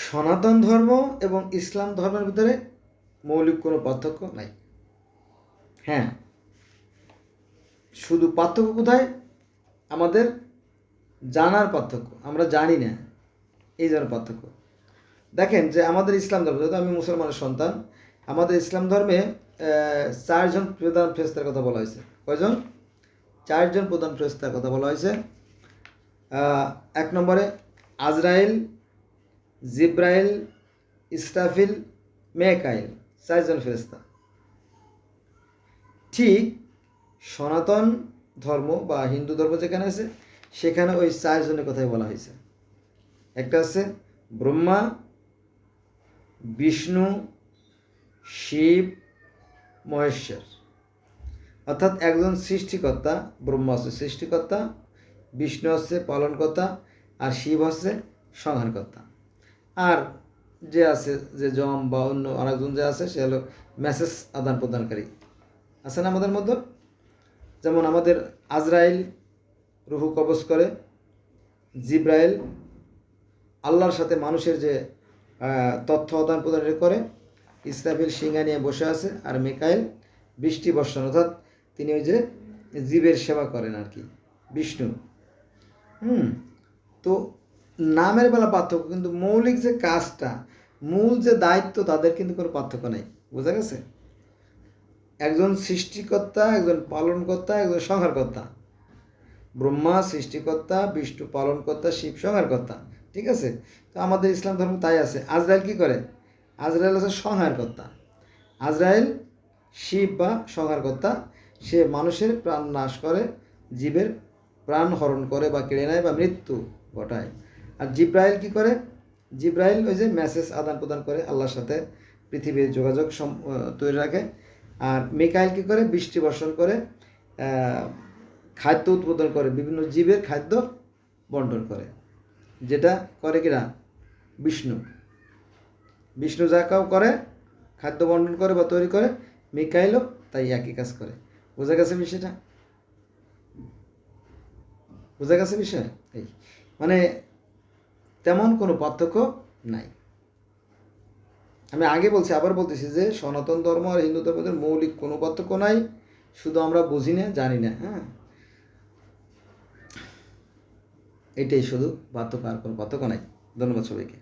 সনাতন ধর্ম এবং ইসলাম ধর্মের ভিতরে মৌলিক কোনো পার্থক্য নাই। হ্যাঁ, শুধু পার্থক্য কোথায়? আমাদের জানার পার্থক্য, আমরা জানি না, এই ধরনের পার্থক্য। দেখেন যে আমাদের ইসলাম ধর্ম, যেহেতু আমি মুসলমানের সন্তান, আমাদের ইসলাম ধর্মে 4জন প্রধান ফেরেশতার কথা বলা হয়েছে। কয়জন? 4জন প্রধান ফেরেশতার কথা বলা হয়েছে। 1 নম্বরে আজরাইল, জিব্রাইল, ইসরাফিল, মেকাইল, 4জন ফেরেশতা। ঠিক সনাতন ধর্ম বা হিন্দু ধর্ম যেখানে আছে সেখানে ওই 4জনের কথাই বলা হয়েছে। একটা আছে ব্রহ্মা, বিষ্ণু, শিব, মহেশ্বর। অর্থাৎ একজন সৃষ্টিকর্তা, ব্রহ্মা হচ্ছে সৃষ্টিকর্তা, বিষ্ণু হচ্ছে পালনকর্তা, আর শিব হচ্ছে সংহারকর্তা। আর যে আছে যে যম বা অন্য আরেকজন যে আছে সে হলো মেসেজ আদান প্রদানকারী। আছে না আমাদের মধ্যে? যেমন আমাদের আজরাইল রুহু কবজ করে, জিব্রাইল আল্লাহর সাথে মানুষের যে তথ্য আদান প্রদান করে, ইসরাফিল সিংহা নিয়ে বসে আছে, আর মেকাইল বৃষ্টি বর্ষণ, অর্থাৎ তিনি ওই যে জীবের সেবা করেন আর কি, বিষ্ণু। তো নামের বেলা পার্থক্য, কিন্তু মৌলিক যে কাজটা, মূল যে দায়িত্ব, তাদের কিন্তু কোনো পার্থক্য নেই। বোঝা গেছে? একজন সৃষ্টিকর্তা, একজন পালনকর্তা, একজন সংহারকর্তা। ব্রহ্মা সৃষ্টিকর্তা, বিষ্ণু পালনকর্তা, শিব সংহারকর্তা। ঠিক আছে? তো আমাদের ইসলাম ধর্ম তাই আছে। আজরাইল কি করে? আজরাইল হচ্ছে সংহারকর্তা। আজরাইল শিব বা সংহারকর্তা, সে মানুষের প্রাণ নাশ করে, জীবের প্রাণ হরণ করে বা কেড়ে নেয় বা মৃত্যু ঘটায়। আর জিব্রাইল কি করে? জিব্রাইল ওই যে মেসেজ আদান প্রদান করে, আল্লাহর সাথে পৃথিবীর যোগাযোগ তৈরি রাখে। আর মিকাইল কি করে? বৃষ্টি বর্ষণ করে, খাদ্য উৎপাদন করে, বিভিন্ন জীবের খাদ্য বন্টন করে। যেটা করে কিনা? বিষ্ণু। বিষ্ণু যা কাউ করে, খাদ্য বন্টন করে বা তৈরি করে, মিকাইলও তাই একই কাজ করে। বোঝা গেছে বিষয়টা? বোঝা গেছে বিষয়? এই মানে তেমন কোনো পার্থক্য নাই। আমি আগে বলছি, আবার বলতেছি যে সনাতন ধর্ম আর হিন্দু ধর্মের মৌলিক কোনো পার্থক্য নাই, শুধু আমরা বুঝি না, জানি না। হ্যাঁ, এটাই শুধু পার্থক্য, আর কোনো পার্থক্য নাই। ধন্যবাদ সবাইকে।